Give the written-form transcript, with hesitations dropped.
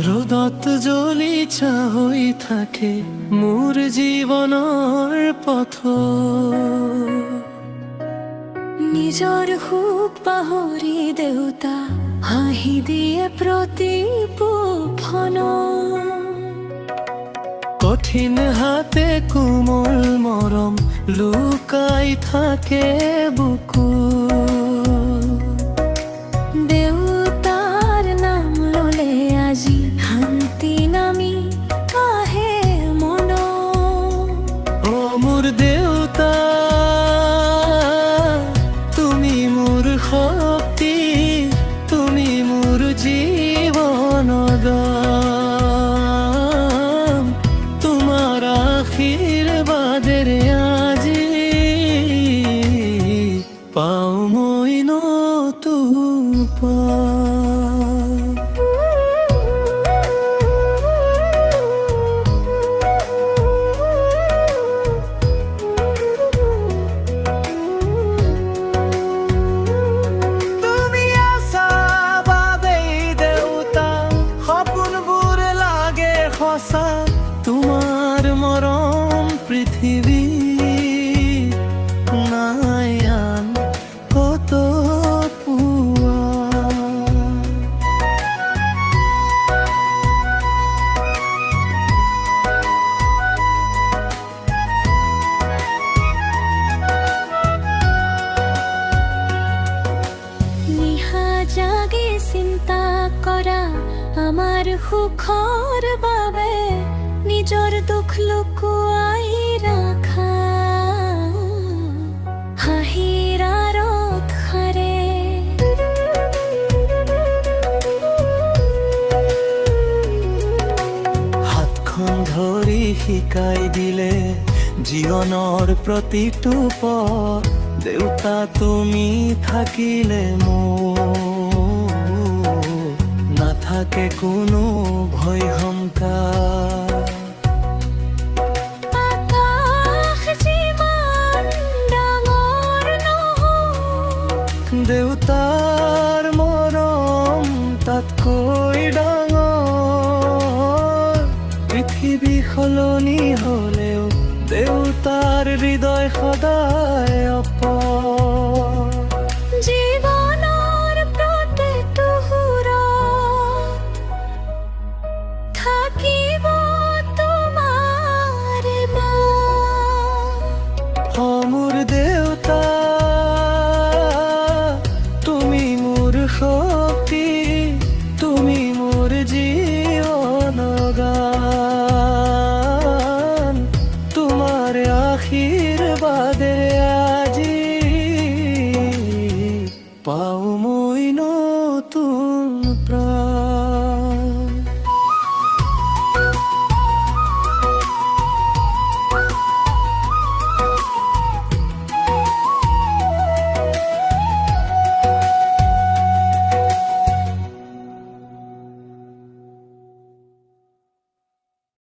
ৰ'দত জ্বলি হৈ থাকে মোৰ জীৱনৰ পথ। নিজৰ সুখ পাহৰি দেউতা হাঁহি দিয়ে প্ৰতিপূখন। কঠিন হাতে কোমল মৰম লুকাই থাকে বুকু। দেউতাৰ নাম ললে আজি শান্তি নামি আহে মন। অ মোৰ দেউতা, তুমি মোৰ শক্তি, তুমি মোৰ জীৱনৰ দাম। তোমাৰ আশীৰ্বাদেৰে আজি পাওঁ মই নতুন পাওঁ। তুমি আছা বাবেই দেউতা সপোনবোৰ লাগে সঁচা। তোমাৰ মৰম পৃথিৱী নাই আন কত পোৱা। নিশা জাগি চিন্তা কৰা আমাৰ সুখৰ বাবে, নিজৰ দুখ লুকুৱাই ৰাখা হাঁহিৰ আঁৰত সাৰে। হাতখন ধৰি শিকাই দিলে জীৱনৰ প্ৰতিটো পথ। দেউতা তুমি থাকিলে মোৰ নাথাকে কোনো ভয় শংকা। আকাশ যিমান ডাঙৰ নহওক, দেউতাৰ মৰম তাতকৈ ডাঙৰ। পৃথিৱী সলনি হলেও দেউতাৰ হৃদয় সদায় অপৰ। জীৱনৰ প্ৰতিটো সুৰত থাকিব তোমাৰ মাত। অ মোৰ দেউতা, তুমি মোৰ শক্তি, তুমি মোৰ জীৱনৰ গান। তোমাৰ আশীৰ্বাদে আজি পাওঁ